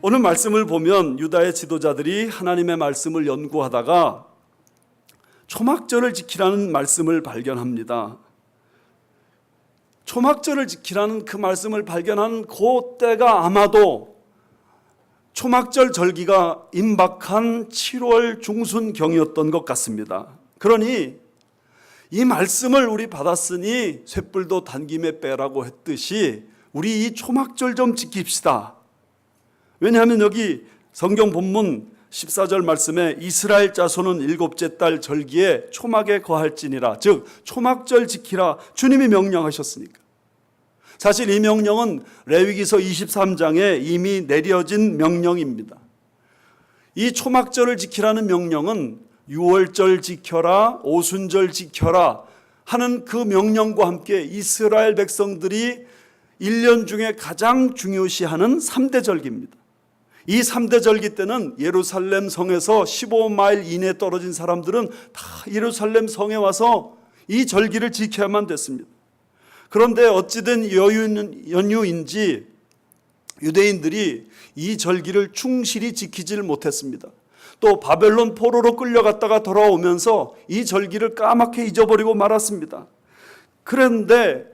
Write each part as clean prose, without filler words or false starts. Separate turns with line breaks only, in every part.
오늘 말씀을 보면 유다의 지도자들이 하나님의 말씀을 연구하다가 초막절을 지키라는 말씀을 발견합니다. 초막절을 지키라는 그 말씀을 발견한 그때가 아마도 초막절 절기가 임박한 7월 중순경이었던 것 같습니다. 그러니 이 말씀을 우리 받았으니 쇳불도 단김에 빼라고 했듯이 우리 이 초막절 좀 지킵시다. 왜냐하면 여기 성경 본문 14절 말씀에 이스라엘 자손은 일곱째 달 절기에 초막에 거할지니라, 즉 초막절 지키라 주님이 명령하셨으니까. 사실 이 명령은 레위기서 23장에 이미 내려진 명령입니다. 이 초막절을 지키라는 명령은 유월절 지켜라, 오순절 지켜라 하는 그 명령과 함께 이스라엘 백성들이 1년 중에 가장 중요시하는 3대 절기입니다. 이 3대 절기 때는 예루살렘 성에서 15마일 이내에 떨어진 사람들은 다 예루살렘 성에 와서 이 절기를 지켜야만 됐습니다. 그런데 어찌된 연유인지 유대인들이 이 절기를 충실히 지키질 못했습니다. 또 바벨론 포로로 끌려갔다가 돌아오면서 이 절기를 까맣게 잊어버리고 말았습니다. 그런데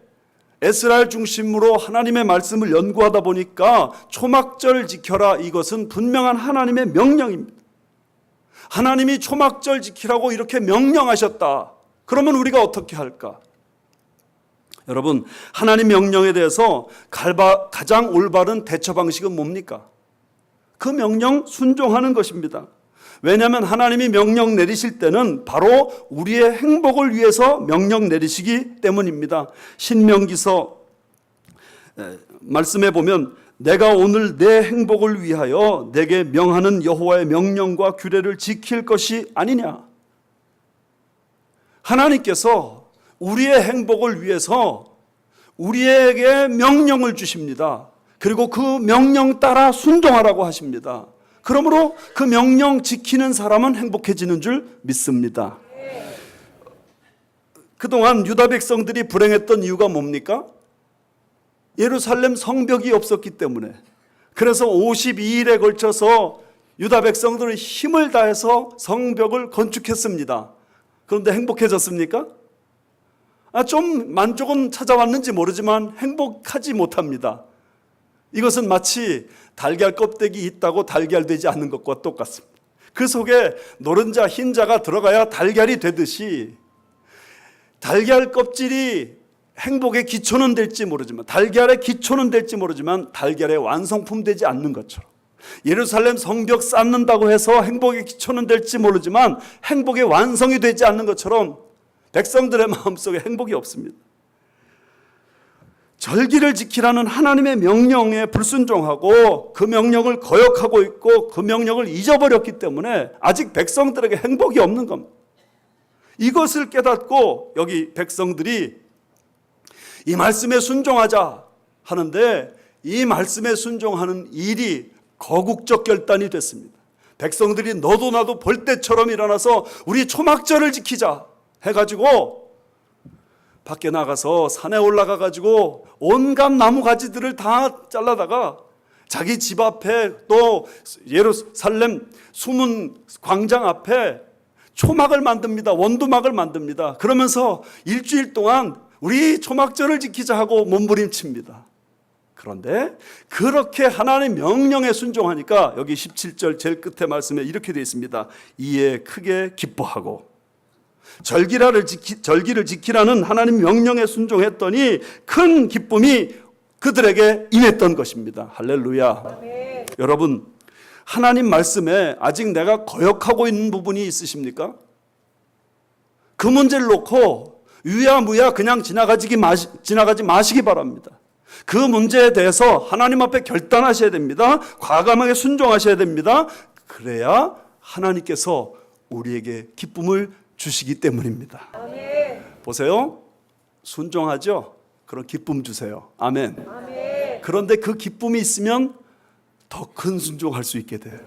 에스라엘 중심으로 하나님의 말씀을 연구하다 보니까 초막절 지켜라, 이것은 분명한 하나님의 명령입니다. 하나님이 초막절 지키라고 이렇게 명령하셨다. 그러면 우리가 어떻게 할까? 여러분, 하나님 명령에 대해서 가장 올바른 대처 방식은 뭡니까? 그 명령 순종하는 것입니다. 왜냐하면 하나님이 명령 내리실 때는 바로 우리의 행복을 위해서 명령 내리시기 때문입니다. 신명기서 말씀에 보면 내가 오늘 내 행복을 위하여 내게 명하는 여호와의 명령과 규례를 지킬 것이 아니냐. 하나님께서 우리의 행복을 위해서 우리에게 명령을 주십니다. 그리고 그 명령 따라 순종하라고 하십니다. 그러므로 그 명령 지키는 사람은 행복해지는 줄 믿습니다. 그동안 유다 백성들이 불행했던 이유가 뭡니까? 예루살렘 성벽이 없었기 때문에. 그래서 52일에 걸쳐서 유다 백성들은 힘을 다해서 성벽을 건축했습니다. 그런데 행복해졌습니까? 좀 만족은 찾아왔는지 모르지만 행복하지 못합니다. 이것은 마치 달걀 껍데기 있다고 달걀 되지 않는 것과 똑같습니다. 그 속에 노른자, 흰자가 들어가야 달걀이 되듯이 달걀 껍질이 행복의 기초는 될지 모르지만, 달걀의 기초는 될지 모르지만 달걀의 완성품 되지 않는 것처럼, 예루살렘 성벽 쌓는다고 해서 행복의 기초는 될지 모르지만 행복의 완성이 되지 않는 것처럼 백성들의 마음속에 행복이 없습니다. 절기를 지키라는 하나님의 명령에 불순종하고 그 명령을 거역하고 있고 그 명령을 잊어버렸기 때문에 아직 백성들에게 행복이 없는 겁니다. 이것을 깨닫고 여기 백성들이 이 말씀에 순종하자 하는데 이 말씀에 순종하는 일이 거국적 결단이 됐습니다. 백성들이 너도 나도 벌떼처럼 일어나서 우리 초막절을 지키자 해가지고 밖에 나가서 산에 올라가가지고 온갖 나무가지들을 다 잘라다가 자기 집 앞에 또 예루살렘 수문 광장 앞에 초막을 만듭니다. 원두막을 만듭니다. 그러면서 일주일 동안 우리 초막절을 지키자 하고 몸부림칩니다. 그런데 그렇게 하나님 명령에 순종하니까 여기 17절 제일 끝에 말씀에 이렇게 되어 있습니다. 이에 크게 기뻐하고 절기를 지키라는 하나님 명령에 순종했더니 큰 기쁨이 그들에게 임했던 것입니다. 할렐루야. 네. 여러분, 하나님 말씀에 아직 내가 거역하고 있는 부분이 있으십니까? 그 문제를 놓고 유야무야 그냥 지나가지 마시기 바랍니다. 그 문제에 대해서 하나님 앞에 결단하셔야 됩니다. 과감하게 순종하셔야 됩니다. 그래야 하나님께서 우리에게 기쁨을 주시기 때문입니다. 아멘. 보세요. 순종하죠? 그런 기쁨 주세요. 아멘. 아멘. 그런데 그 기쁨이 있으면 더 큰 순종할 수 있게 돼요.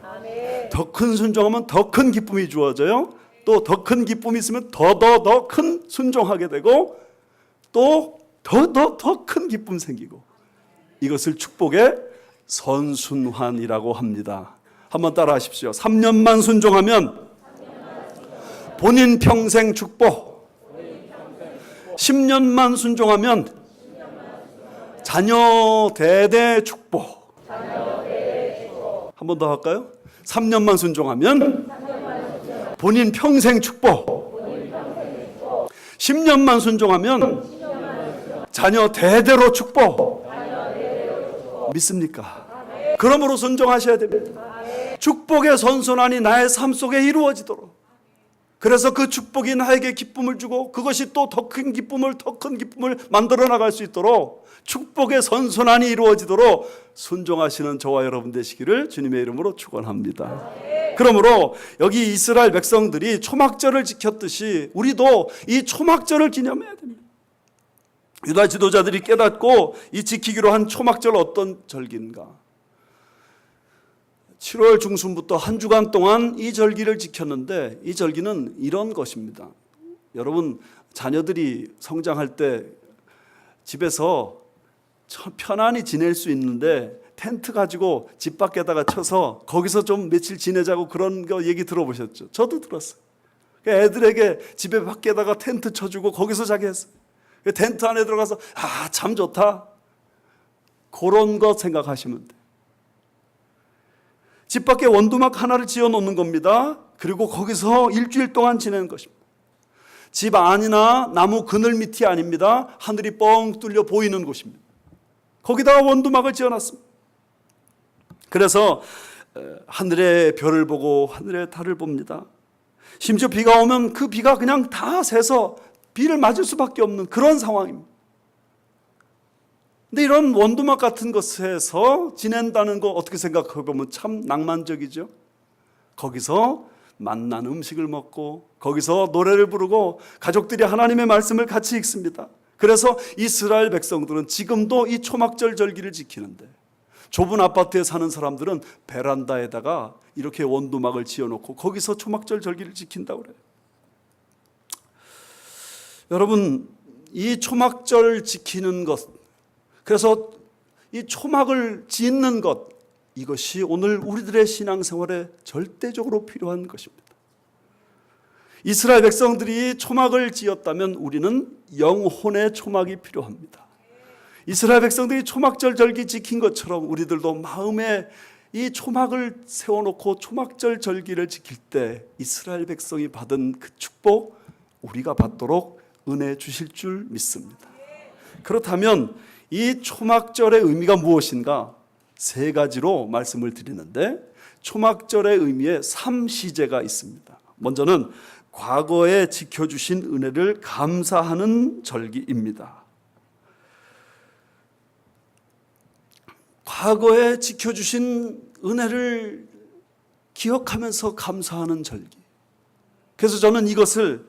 더 큰 순종하면 더 큰 기쁨이 주어져요. 또 더 큰 기쁨이 있으면 더 큰 순종하게 되고 또 더 큰 기쁨 생기고, 이것을 축복의 선순환이라고 합니다. 한번 따라 하십시오. 3년만 순종하면 본인 평생 축복, 10년만 순종하면 자녀 대대 축복. 한 번 더 할까요? 3년만 순종하면 본인 평생 축복, 10년만 순종하면 자녀 대대로 축복. 믿습니까? 그러므로 순종하셔야 됩니다. 축복의 선순환이 나의 삶 속에 이루어지도록, 그래서 그 축복이 나에게 기쁨을 주고 그것이 또 더 큰 기쁨을 만들어 나갈 수 있도록 축복의 선순환이 이루어지도록 순종하시는 저와 여러분 되시기를 주님의 이름으로 축원합니다. 그러므로 여기 이스라엘 백성들이 초막절을 지켰듯이 우리도 이 초막절을 기념해야 됩니다. 유다 지도자들이 깨닫고 이 지키기로 한 초막절 어떤 절기인가? 7월 중순부터 한 주간 동안 이 절기를 지켰는데, 이 절기는 이런 것입니다. 여러분 자녀들이 성장할 때 집에서 편안히 지낼 수 있는데 텐트 가지고 집 밖에다가 쳐서 거기서 좀 며칠 지내자고 그런 거 얘기 들어보셨죠? 저도 들었어요. 애들에게 집에 밖에다가 텐트 쳐주고 거기서 자게 했어요. 텐트 안에 들어가서 참 좋다, 그런 거 생각하시면 돼요. 집 밖에 원두막 하나를 지어 놓는 겁니다. 그리고 거기서 일주일 동안 지내는 것입니다. 집 안이나 나무 그늘 밑이 아닙니다. 하늘이 뻥 뚫려 보이는 곳입니다. 거기다가 원두막을 지어놨습니다. 그래서 하늘의 별을 보고 하늘의 달을 봅니다. 심지어 비가 오면 그 비가 그냥 다 새서 비를 맞을 수밖에 없는 그런 상황입니다. 근데 이런 원두막 같은 곳에서 지낸다는 거 어떻게 생각해보면 참 낭만적이죠. 거기서 맛난 음식을 먹고 거기서 노래를 부르고 가족들이 하나님의 말씀을 같이 읽습니다. 그래서 이스라엘 백성들은 지금도 이 초막절 절기를 지키는데, 좁은 아파트에 사는 사람들은 베란다에다가 이렇게 원두막을 지어놓고 거기서 초막절 절기를 지킨다고 그래요. 여러분, 이 초막절 지키는 것, 그래서 이 초막을 짓는 것, 이것이 오늘 우리들의 신앙생활에 절대적으로 필요한 것입니다. 이스라엘 백성들이 초막을 지었다면 우리는 영혼의 초막이 필요합니다. 이스라엘 백성들이 초막절 절기 지킨 것처럼 우리들도 마음에 이 초막을 세워놓고 초막절 절기를 지킬 때 이스라엘 백성이 받은 그 축복 우리가 받도록 은혜 주실 줄 믿습니다. 그렇다면 이 초막절의 의미가 무엇인가? 세 가지로 말씀을 드리는데, 초막절의 의미에 3시제가 있습니다. 먼저는 과거에 지켜주신 은혜를 감사하는 절기입니다. 과거에 지켜주신 은혜를 기억하면서 감사하는 절기. 그래서 저는 이것을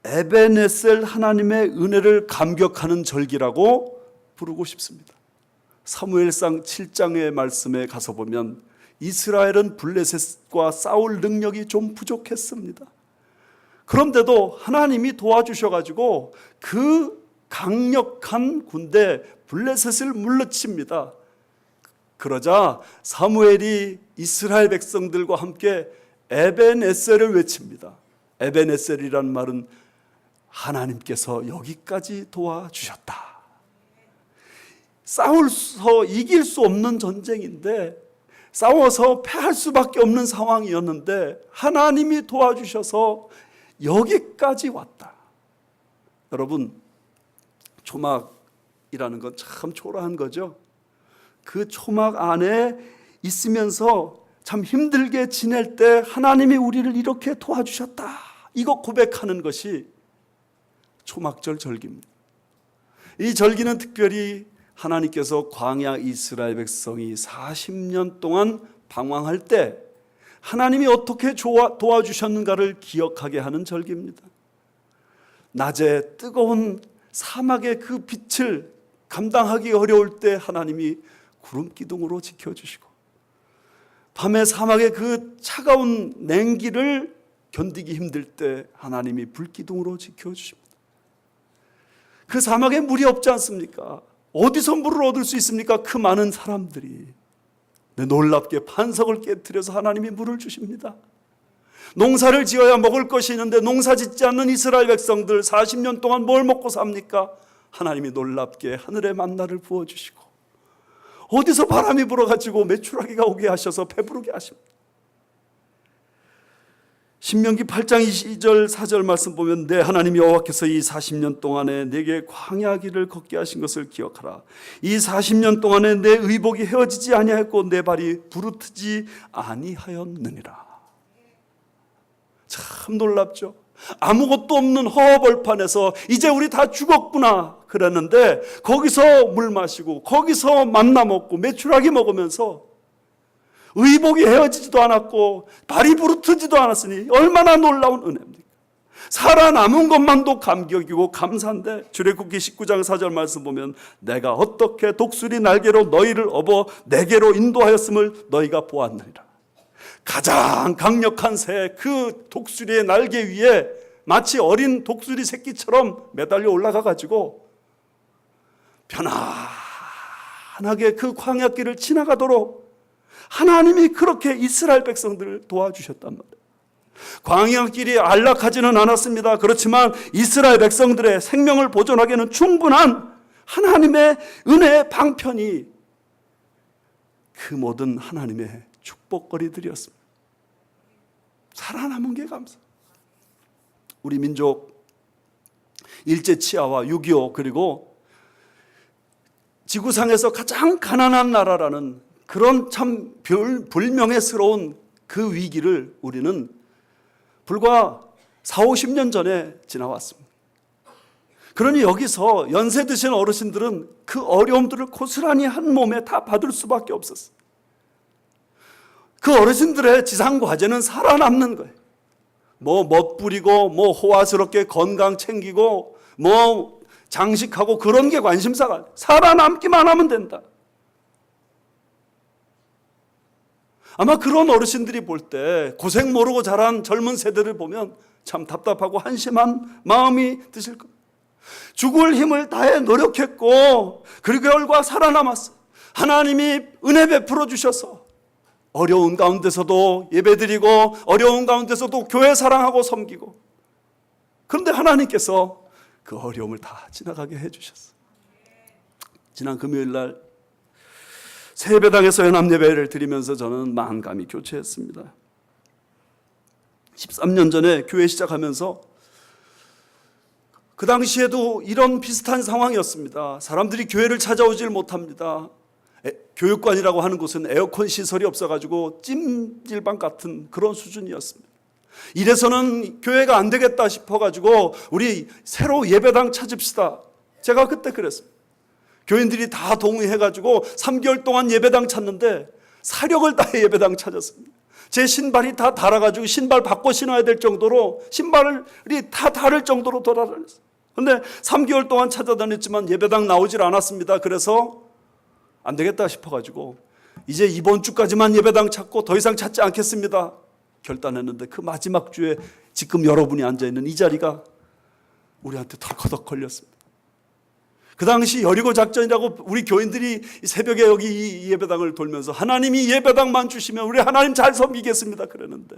에베네셀, 하나님의 은혜를 감격하는 절기라고 부르고 싶습니다. 사무엘상 7장의 말씀에 가서 보면 이스라엘은 블레셋과 싸울 능력이 좀 부족했습니다. 그런데도 하나님이 도와주셔가지고 그 강력한 군대 블레셋을 물리칩니다. 그러자 사무엘이 이스라엘 백성들과 함께 에벤에셀을 외칩니다. 에벤에셀이란 말은 하나님께서 여기까지 도와주셨다. 싸워서 이길 수 없는 전쟁인데, 싸워서 패할 수밖에 없는 상황이었는데 하나님이 도와주셔서 여기까지 왔다. 여러분, 초막이라는 건 참 초라한 거죠. 그 초막 안에 있으면서 참 힘들게 지낼 때 하나님이 우리를 이렇게 도와주셨다, 이거 고백하는 것이 초막절 절기입니다. 이 절기는 특별히 하나님께서 광야 이스라엘 백성이 40년 동안 방황할 때 하나님이 어떻게 도와주셨는가를 기억하게 하는 절기입니다. 낮에 뜨거운 사막의 그 빛을 감당하기 어려울 때 하나님이 구름 기둥으로 지켜주시고, 밤에 사막의 그 차가운 냉기를 견디기 힘들 때 하나님이 불기둥으로 지켜주십니다. 그 사막에 물이 없지 않습니까? 어디서 물을 얻을 수 있습니까? 그 많은 사람들이. 네, 놀랍게 반석을 깨트려서 하나님이 물을 주십니다. 농사를 지어야 먹을 것이 있는데 농사 짓지 않는 이스라엘 백성들 40년 동안 뭘 먹고 삽니까? 하나님이 놀랍게 하늘의 만나를 부어주시고 어디서 바람이 불어가지고 메추라기가 오게 하셔서 배부르게 하십니다. 신명기 8장 2절 4절 말씀 보면 내 하나님 여호와께서 이 40년 동안에 내게 광야 길을 걷게 하신 것을 기억하라. 이 40년 동안에 내 의복이 헤어지지 아니하였고 내 발이 부르트지 아니하였느니라. 참 놀랍죠. 아무것도 없는 허허벌판에서 이제 우리 다 죽었구나 그랬는데 거기서 물 마시고 거기서 만나 먹고 메추라기 먹으면서 의복이 헤어지지도 않았고 발이 부르트지도 않았으니 얼마나 놀라운 은혜입니까? 살아남은 것만도 감격이고 감사한데 출애굽기 19장 4절 말씀 보면 내가 어떻게 독수리 날개로 너희를 업어 내게로 인도하였음을 너희가 보았느니라. 가장 강력한 새 그 독수리의 날개 위에 마치 어린 독수리 새끼처럼 매달려 올라가 가지고 편안하게 그 광야길을 지나가도록 하나님이 그렇게 이스라엘 백성들을 도와주셨단 말이에요. 광야길이 안락하지는 않았습니다. 그렇지만 이스라엘 백성들의 생명을 보존하기에는 충분한 하나님의 은혜의 방편이 그 모든 하나님의 축복거리들이었습니다. 살아남은 게 감사. 우리 민족 일제치하와 6.25 그리고 지구상에서 가장 가난한 나라라는 그런 참 불명예스러운 그 위기를 우리는 불과 40-50년 전에 지나왔습니다. 그러니 여기서 연세 드신 어르신들은 그 어려움들을 고스란히 한 몸에 다 받을 수밖에 없었어요. 그 어르신들의 지상 과제는 살아남는 거예요. 뭐 멋부리고 뭐 호화스럽게 건강 챙기고 뭐 장식하고 그런 게 관심사가 아니에요. 살아남기만 하면 된다. 아마 그런 어르신들이 볼 때 고생 모르고 자란 젊은 세대를 보면 참 답답하고 한심한 마음이 드실 겁니다. 죽을 힘을 다해 노력했고 그 결과 살아남았어. 하나님이 은혜 베풀어 주셔서 어려운 가운데서도 예배드리고 어려운 가운데서도 교회 사랑하고 섬기고 그런데 하나님께서 그 어려움을 다 지나가게 해주셨어. 지난 금요일 날 새예배당에서 연합예배를 드리면서 저는 만감이 교체했습니다. 13년 전에 교회 시작하면서 그 당시에도 이런 비슷한 상황이었습니다. 사람들이 교회를 찾아오질 못합니다. 교육관이라고 하는 곳은 에어컨 시설이 없어가지고 찜질방 같은 그런 수준이었습니다. 이래서는 교회가 안 되겠다 싶어가지고 우리 새로 예배당 찾읍시다. 제가 그때 그랬습니다. 교인들이 다 동의해가지고 3개월 동안 예배당 찾는데 사력을 다해 예배당 찾았습니다. 제 신발이 다 닳아가지고 신발 바꿔 신어야 될 정도로 신발이 다 닳을 정도로 돌아다녔어요. 그런데 3개월 동안 찾아다녔지만 예배당 나오질 않았습니다. 그래서 안 되겠다 싶어가지고 이제 이번 주까지만 예배당 찾고 더 이상 찾지 않겠습니다 결단했는데 그 마지막 주에 지금 여러분이 앉아있는 이 자리가 우리한테 덜커덕 걸렸습니다. 그 당시 여리고 작전이라고 우리 교인들이 새벽에 여기 이 예배당을 돌면서 하나님이 예배당만 주시면 우리 하나님 잘 섬기겠습니다 그랬는데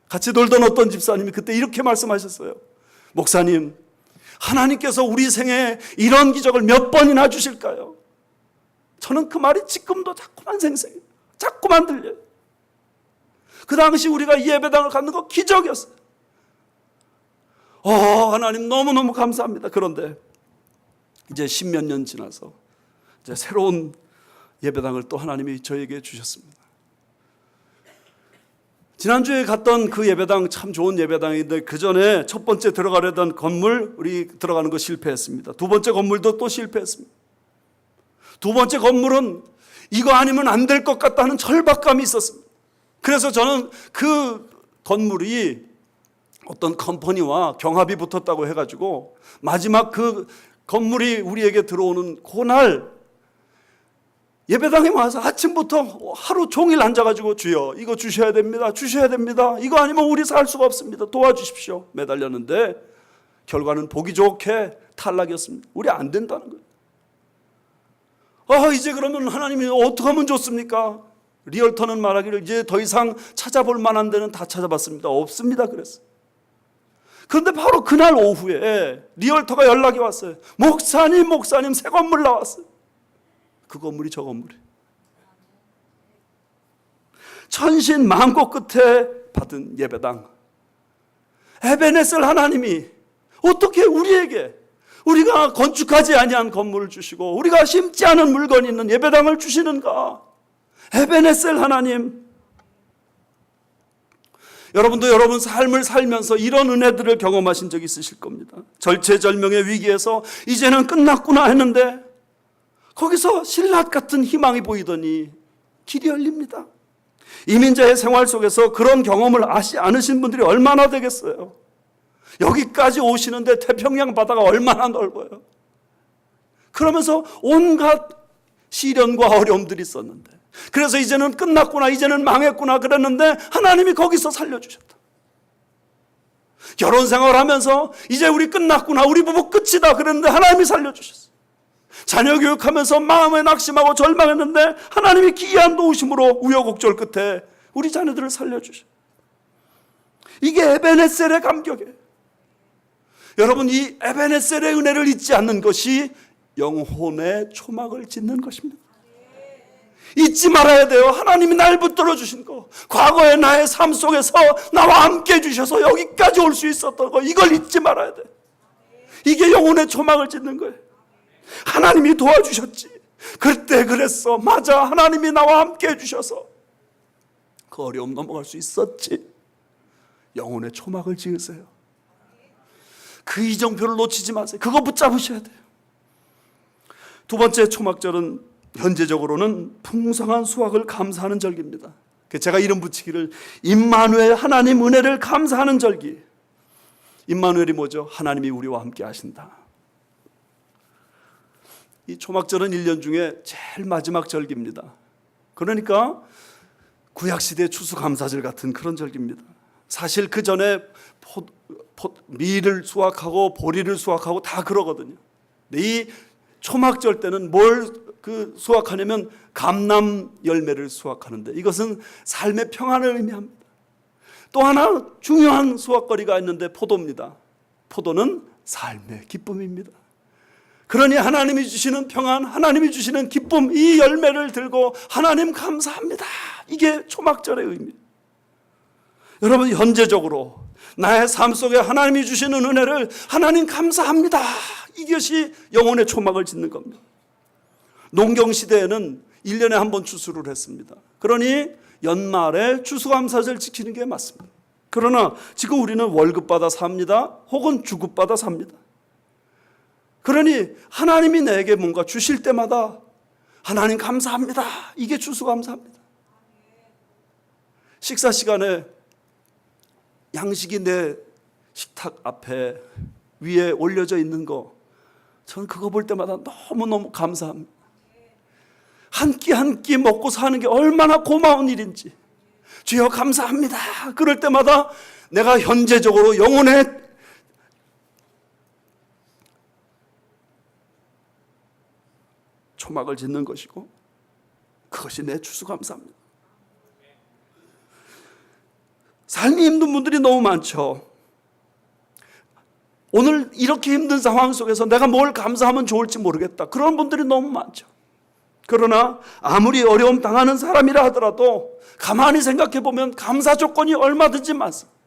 같이 놀던 어떤 집사님이 그때 이렇게 말씀하셨어요. 목사님, 하나님께서 우리 생에 이런 기적을 몇 번이나 주실까요? 저는 그 말이 지금도 자꾸만 생생해요. 자꾸만 들려요. 그 당시 우리가 이 예배당을 갖는 거 기적이었어요. 하나님 너무너무 감사합니다. 그런데 이제 10몇 년 지나서 이제 새로운 예배당을 또 하나님이 저에게 주셨습니다. 지난주에 갔던 그 예배당 참 좋은 예배당인데 그 전에 첫 번째 들어가려던 건물 우리 들어가는 거 실패했습니다. 두 번째 건물도 또 실패했습니다. 두 번째 건물은 이거 아니면 안 될 것 같다는 절박감이 있었습니다. 그래서 저는 그 건물이 어떤 컴퍼니와 경합이 붙었다고 해가지고 마지막 그 건물이 우리에게 들어오는 그날 예배당에 와서 아침부터 하루 종일 앉아가지고 주여 이거 주셔야 됩니다. 주셔야 됩니다. 이거 아니면 우리 살 수가 없습니다. 도와주십시오. 매달렸는데 결과는 보기 좋게 탈락이었습니다. 우리 안 된다는 거예요. 이제 그러면 하나님이 어떻게 하면 좋습니까? 리얼터는 말하기를 이제 더 이상 찾아볼 만한 데는 다 찾아봤습니다. 없습니다. 그랬어요. 그런데 바로 그날 오후에 리얼터가 연락이 왔어요. 목사님 새 건물 나왔어요. 그 건물이 저 건물이에요. 천신 만고 끝에 받은 예배당. 에베네셀 하나님이 어떻게 우리에게 우리가 건축하지 아니한 건물을 주시고 우리가 심지 않은 물건이 있는 예배당을 주시는가? 에베네셀 하나님. 여러분도 여러분 삶을 살면서 이런 은혜들을 경험하신 적이 있으실 겁니다. 절체절명의 위기에서 이제는 끝났구나 했는데 거기서 신라 같은 희망이 보이더니 길이 열립니다. 이민자의 생활 속에서 그런 경험을 아시 않으신 분들이 얼마나 되겠어요? 여기까지 오시는데 태평양 바다가 얼마나 넓어요? 그러면서 온갖 시련과 어려움들이 있었는데, 그래서 이제는 끝났구나, 이제는 망했구나 그랬는데 하나님이 거기서 살려주셨다. 결혼 생활하면서 이제 우리 끝났구나, 우리 부부 끝이다 그랬는데 하나님이 살려주셨어요. 자녀 교육하면서 마음에 낙심하고 절망했는데 하나님이 기이한 도우심으로 우여곡절 끝에 우리 자녀들을 살려주셔. 이게 에베네셀의 감격이에요. 여러분, 이 에베네셀의 은혜를 잊지 않는 것이 영혼의 초막을 짓는 것입니다. 잊지 말아야 돼요. 하나님이 날 붙들어 주신 거, 과거의 나의 삶 속에서 나와 함께 해주셔서 여기까지 올 수 있었던 거, 이걸 잊지 말아야 돼. 이게 영혼의 초막을 짓는 거예요. 하나님이 도와주셨지. 그때 그랬어. 맞아. 하나님이 나와 함께 해주셔서 그 어려움 넘어갈 수 있었지. 영혼의 초막을 지으세요. 그 이정표를 놓치지 마세요. 그거 붙잡으셔야 돼요. 두 번째 초막절은 현재적으로는 풍성한 수확을 감사하는 절기입니다. 제가 이름 붙이기를 임마누엘, 하나님 은혜를 감사하는 절기. 임마누엘이 뭐죠? 하나님이 우리와 함께 하신다. 이 초막절은 1년 중에 제일 마지막 절기입니다. 그러니까 구약시대 추수감사절 같은 그런 절기입니다. 사실 그 전에 밀을 수확하고 보리를 수확하고 다 그러거든요. 근데 이 초막절 때는 뭘 수확하냐면 감람 열매를 수확하는데, 이것은 삶의 평안을 의미합니다. 또 하나 중요한 수확거리가 있는데 포도입니다. 포도는 삶의 기쁨입니다. 그러니 하나님이 주시는 평안, 하나님이 주시는 기쁨, 이 열매를 들고 하나님 감사합니다. 이게 초막절의 의미. 여러분, 현재적으로 나의 삶 속에 하나님이 주시는 은혜를 하나님 감사합니다. 이것이 영혼의 초막을 짓는 겁니다. 농경시대에는 1년에 한 번 추수를 했습니다. 그러니 연말에 추수감사절 지키는 게 맞습니다. 그러나 지금 우리는 월급 받아 삽니다. 혹은 주급 받아 삽니다. 그러니 하나님이 내게 뭔가 주실 때마다 하나님 감사합니다. 이게 추수감사합니다. 식사 시간에 양식이 내 식탁 앞에 위에 올려져 있는 거, 저는 그거 볼 때마다 너무너무 감사합니다. 한 끼 한 끼 먹고 사는 게 얼마나 고마운 일인지, 주여 감사합니다. 그럴 때마다 내가 현재적으로 영혼의 초막을 짓는 것이고, 그것이 내 추수감사입니다. 삶이 힘든 분들이 너무 많죠. 오늘 이렇게 힘든 상황 속에서 내가 뭘 감사하면 좋을지 모르겠다, 그런 분들이 너무 많죠. 그러나 아무리 어려움 당하는 사람이라 하더라도 가만히 생각해 보면 감사 조건이 얼마든지 많습니다.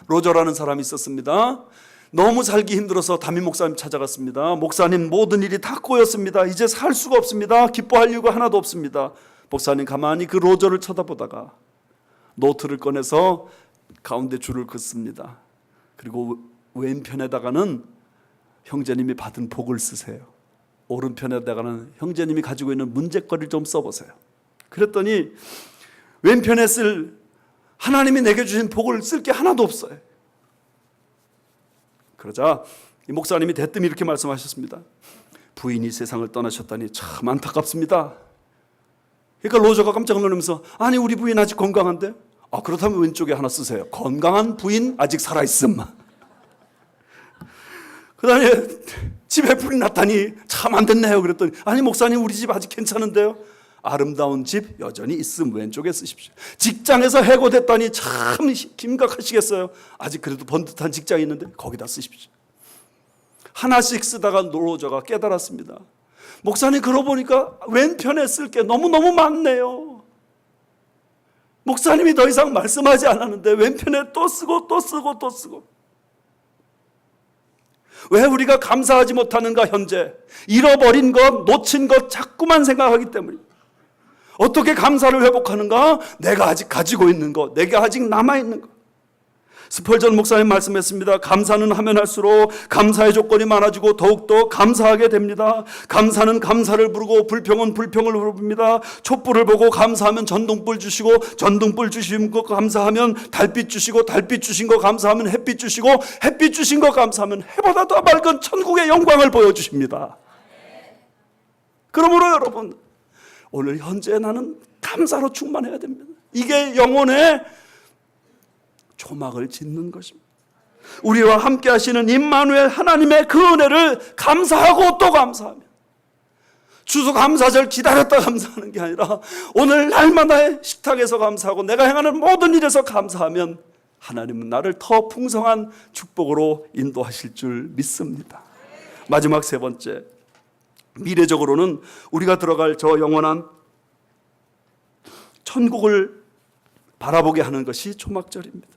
로저라는 사람이 있었습니다. 너무 살기 힘들어서 담임 목사님 찾아갔습니다. 목사님, 모든 일이 다 꼬였습니다. 이제 살 수가 없습니다. 기뻐할 이유가 하나도 없습니다. 목사님 가만히 그 로저를 쳐다보다가 노트를 꺼내서 가운데 줄을 긋습니다. 그리고 왼편에다가는 형제님이 받은 복을 쓰세요. 오른편에다가는 형제님이 가지고 있는 문제거리를 좀 써보세요. 그랬더니 왼편에 쓸 하나님이 내게 주신 복을 쓸 게 하나도 없어요. 그러자 이 목사님이 대뜸 이렇게 말씀하셨습니다. 부인이 세상을 떠나셨다니 참 안타깝습니다. 그러니까 로저가 깜짝 놀라면서, 아니 우리 부인 아직 건강한데? 그렇다면 왼쪽에 하나 쓰세요. 건강한 부인 아직 살아있음. 그 다음에 집에 불이 났다니 참 안 됐네요. 그랬더니, 아니 목사님 우리 집 아직 괜찮은데요? 아름다운 집 여전히 있음 왼쪽에 쓰십시오. 직장에서 해고됐다니 참 심각하시겠어요. 아직 그래도 번듯한 직장이 있는데 거기다 쓰십시오. 하나씩 쓰다가 노로저가 깨달았습니다. 목사님 그러고 보니까 왼편에 쓸 게 너무너무 많네요. 목사님이 더 이상 말씀하지 않았는데 왼편에 또 쓰고 또 쓰고 또 쓰고. 왜 우리가 감사하지 못하는가? 현재 잃어버린 것, 놓친 것 자꾸만 생각하기 때문입니다. 어떻게 감사를 회복하는가? 내가 아직 가지고 있는 것, 내가 아직 남아있는 것. 스펄전 목사님 말씀했습니다. 감사는 하면 할수록 감사의 조건이 많아지고 더욱더 감사하게 됩니다. 감사는 감사를 부르고 불평은 불평을 부릅니다. 촛불을 보고 감사하면 전등불 주시고, 전등불 주신 거 감사하면 달빛 주시고, 달빛 주신 거 감사하면 햇빛 주시고, 햇빛 주신 거 감사하면 해보다 더 밝은 천국의 영광을 보여주십니다. 그러므로 여러분, 오늘 현재 나는 감사로 충만해야 됩니다. 이게 영혼의 초막을 짓는 것입니다. 우리와 함께 하시는 임마누엘 하나님의 그 은혜를 감사하고 또 감사하며, 추수감사절 기다렸다 감사하는 게 아니라 오늘 날마다의 식탁에서 감사하고 내가 행하는 모든 일에서 감사하면 하나님은 나를 더 풍성한 축복으로 인도하실 줄 믿습니다. 마지막 세 번째, 미래적으로는 우리가 들어갈 저 영원한 천국을 바라보게 하는 것이 초막절입니다.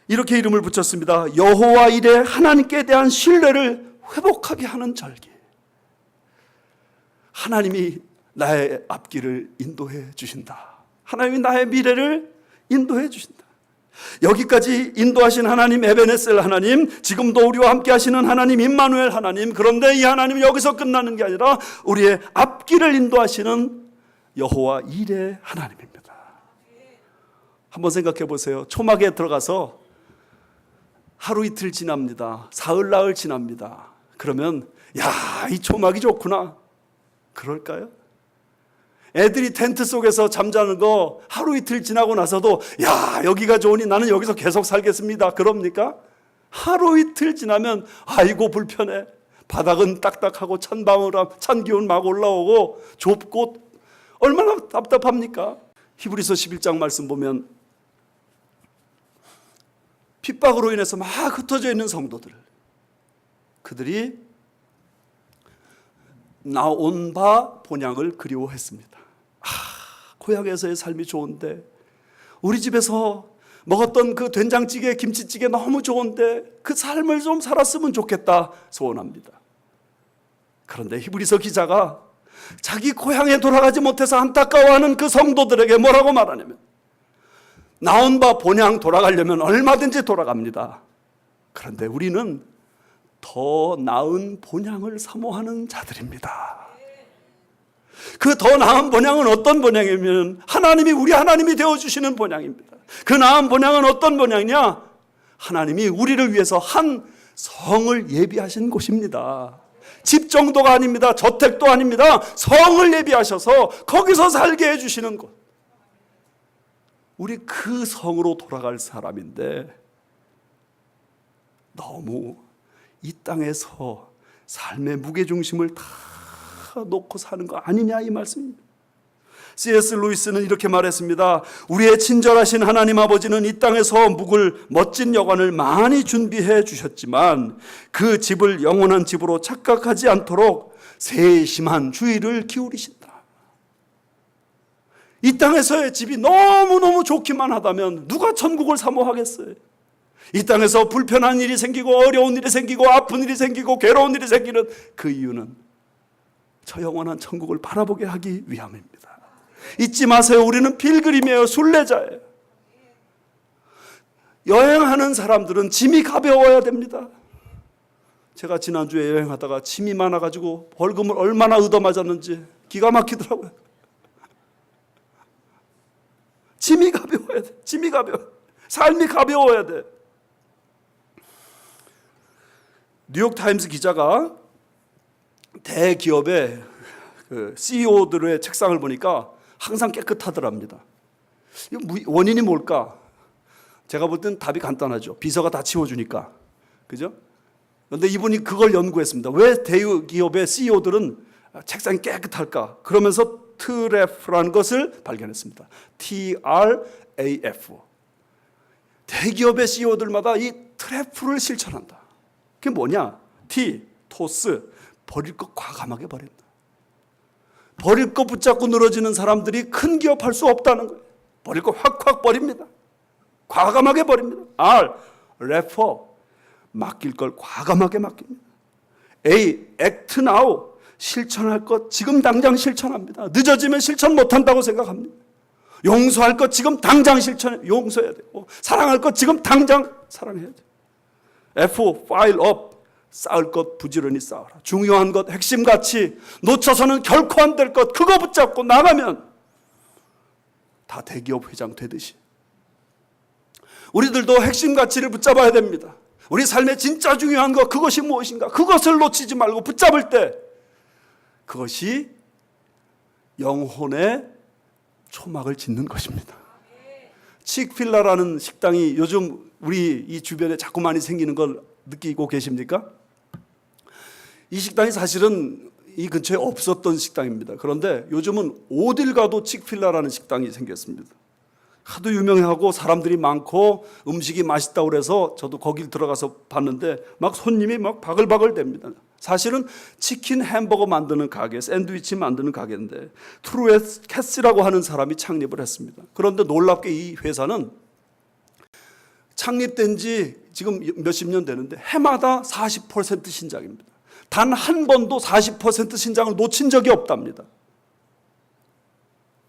이렇게 이름을 붙였습니다. 여호와 이레, 하나님께 대한 신뢰를 회복하게 하는 절기. 하나님이 나의 앞길을 인도해 주신다. 하나님이 나의 미래를 인도해 주신다. 여기까지 인도하신 하나님 에베네셀 하나님, 지금도 우리와 함께 하시는 하나님 임마누엘 하나님. 그런데 이 하나님이 여기서 끝나는 게 아니라 우리의 앞길을 인도하시는 여호와 이레 하나님입니다. 한번 생각해 보세요. 초막에 들어가서 하루 이틀 지납니다. 사흘 나흘 지납니다. 그러면 야, 이 초막이 좋구나. 그럴까요? 애들이 텐트 속에서 잠자는 거 하루 이틀 지나고 나서도 야, 여기가 좋으니 나는 여기서 계속 살겠습니다. 그럽니까? 하루 이틀 지나면 아이고 불편해. 바닥은 딱딱하고 찬 기운 막 올라오고 좁고 얼마나 답답합니까? 히브리서 11장 말씀 보면 핍박으로 인해서 막 흩어져 있는 성도들, 그들이 나온 바 본향을 그리워했습니다. 고향에서의 삶이 좋은데, 우리 집에서 먹었던 그 된장찌개, 김치찌개 너무 좋은데 그 삶을 좀 살았으면 좋겠다 소원합니다. 그런데 히브리서 기자가 자기 고향에 돌아가지 못해서 안타까워하는 그 성도들에게 뭐라고 말하냐면, 나온 바 본향 돌아가려면 얼마든지 돌아갑니다. 그런데 우리는 더 나은 본향을 사모하는 자들입니다. 그 더 나은 본향은 어떤 본향이면 하나님이 우리 하나님이 되어주시는 본향입니다. 그 나은 본향은 어떤 본향이냐? 하나님이 우리를 위해서 한 성을 예비하신 곳입니다. 집 정도가 아닙니다. 저택도 아닙니다. 성을 예비하셔서 거기서 살게 해주시는 곳. 우리 그 성으로 돌아갈 사람인데 너무 이 땅에서 삶의 무게중심을 다 놓고 사는 거 아니냐, 이 말씀입니다. C.S. 루이스는 이렇게 말했습니다. 우리의 친절하신 하나님 아버지는 이 땅에서 묵을 멋진 여관을 많이 준비해 주셨지만 그 집을 영원한 집으로 착각하지 않도록 세심한 주의를 기울이신다. 이 땅에서의 집이 너무너무 좋기만 하다면 누가 천국을 사모하겠어요? 이 땅에서 불편한 일이 생기고 어려운 일이 생기고 아픈 일이 생기고 괴로운 일이 생기는 그 이유는 저 영원한 천국을 바라보게 하기 위함입니다. 잊지 마세요. 우리는 필그림이에요. 순례자예요. 여행하는 사람들은 짐이 가벼워야 됩니다. 제가 지난주에 여행하다가 짐이 많아가지고 벌금을 얼마나 얻어맞았는지 기가 막히더라고요. 짐이 가벼워야 돼. 짐이 가벼워. 삶이 가벼워야 돼. 뉴욕타임스 기자가 대기업의 그 CEO들의 책상을 보니까 항상 깨끗하더랍니다. 원인이 뭘까? 제가 볼 땐 답이 간단하죠. 비서가 다 치워주니까. 그죠? 그런데 이분이 그걸 연구했습니다. 왜 대기업의 CEO들은 책상이 깨끗할까? 그러면서 트래프라는 것을 발견했습니다. TRAF. 대기업의 CEO들마다 이 트래프를 실천한다. 그게 뭐냐? T, 토스, 버릴 것 과감하게 버린다. 버릴 것 붙잡고 늘어지는 사람들이 큰 기업 할 수 없다는 거예요. 버릴 것 확확 버립니다. 과감하게 버립니다. R, refer, 맡길 걸 과감하게 맡깁니다. A, act now, 실천할 것 지금 당장 실천합니다. 늦어지면 실천 못한다고 생각합니다. 용서할 것 지금 당장 용서해야 되고, 사랑할 것 지금 당장 사랑해야 돼요. F, file up, 쌓을 것 부지런히 쌓아라. 중요한 것, 핵심 가치, 놓쳐서는 결코 안 될 것, 그거 붙잡고 나가면 다 대기업 회장 되듯이 우리들도 핵심 가치를 붙잡아야 됩니다. 우리 삶에 진짜 중요한 것, 그것이 무엇인가? 그것을 놓치지 말고 붙잡을 때 그것이 영혼의 초막을 짓는 것입니다. 칙필라라는 식당이 요즘 우리 이 주변에 자꾸 많이 생기는 걸 느끼고 계십니까? 이 식당이 사실은 이 근처에 없었던 식당입니다. 그런데 요즘은 어딜 가도 칙필라라는 식당이 생겼습니다. 하도 유명하고 사람들이 많고 음식이 맛있다고 그래서 저도 거길 들어가서 봤는데 막 손님이 막 바글바글 됩니다. 사실은 치킨 햄버거 만드는 가게, 샌드위치 만드는 가게인데 트루에스 캐시라고 하는 사람이 창립을 했습니다. 그런데 놀랍게 이 회사는 창립된 지 지금 몇십 년 되는데 해마다 40% 신장입니다. 단 한 번도 40% 신장을 놓친 적이 없답니다.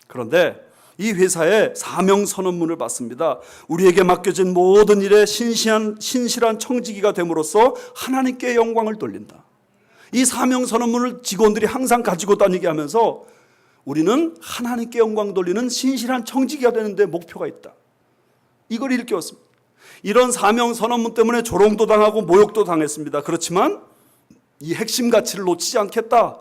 그런데 이 회사의 사명 선언문을 받습니다. 우리에게 맡겨진 모든 일에 신실한 청지기가 됨으로써 하나님께 영광을 돌린다. 이 사명 선언문을 직원들이 항상 가지고 다니게 하면서 우리는 하나님께 영광 돌리는 신실한 청지기가 되는데 목표가 있다. 이걸 일깨웠습니다. 이런 사명 선언문 때문에 조롱도 당하고 모욕도 당했습니다. 그렇지만 이 핵심 가치를 놓치지 않겠다.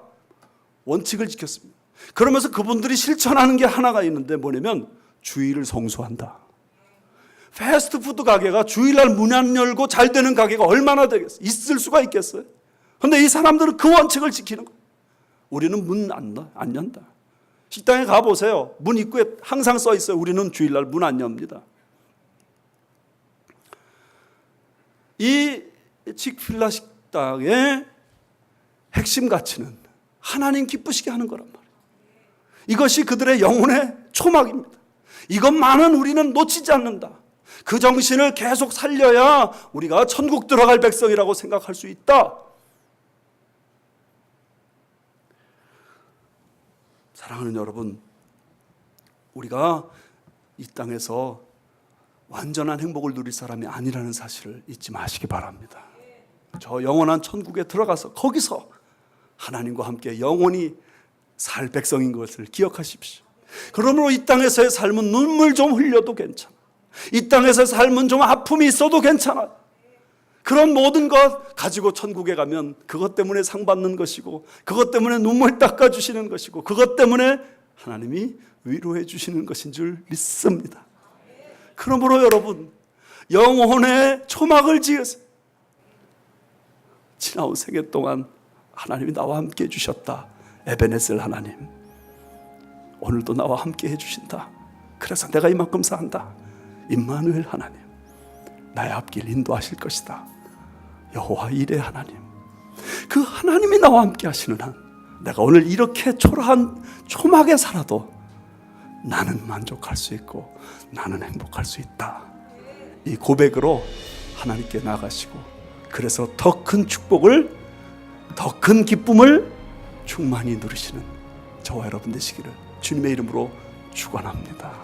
원칙을 지켰습니다. 그러면서 그분들이 실천하는 게 하나가 있는데 뭐냐면 주일을 성수한다. 패스트푸드 가게가 주일날 문 안 열고 잘 되는 가게가 얼마나 되겠어요? 있을 수가 있겠어요? 그런데 이 사람들은 그 원칙을 지키는 거예요. 우리는 문 안 연다. 식당에 가보세요. 문 입구에 항상 써 있어요. 우리는 주일날 문 안 엽니다. 이 칙필라 식당의 핵심 가치는 하나님 기쁘시게 하는 거란 말이에요. 이것이 그들의 영혼의 초막입니다. 이것만은 우리는 놓치지 않는다. 그 정신을 계속 살려야 우리가 천국 들어갈 백성이라고 생각할 수 있다. 사랑하는 여러분, 우리가 이 땅에서 완전한 행복을 누릴 사람이 아니라는 사실을 잊지 마시기 바랍니다. 저 영원한 천국에 들어가서 거기서 하나님과 함께 영원히 살 백성인 것을 기억하십시오. 그러므로 이 땅에서의 삶은 눈물 좀 흘려도 괜찮아. 이 땅에서의 삶은 좀 아픔이 있어도 괜찮아. 그런 모든 것 가지고 천국에 가면 그것 때문에 상 받는 것이고, 그것 때문에 눈물 닦아주시는 것이고, 그것 때문에 하나님이 위로해 주시는 것인 줄 믿습니다. 그러므로 여러분, 영혼의 초막을 지으세요. 지나온 생애 동안 하나님이 나와 함께 해주셨다. 에베네셀 하나님, 오늘도 나와 함께 해주신다. 그래서 내가 이만큼 산다. 임마누엘 하나님, 나의 앞길 인도하실 것이다. 여호와 이레 하나님, 그 하나님이 나와 함께 하시는 한 내가 오늘 이렇게 초라한 초막에 살아도 나는 만족할 수 있고 나는 행복할 수 있다. 이 고백으로 하나님께 나가시고, 그래서 더 큰 축복을, 더 큰 기쁨을 충만히 누리시는 저와 여러분 되시기를 주님의 이름으로 축원합니다.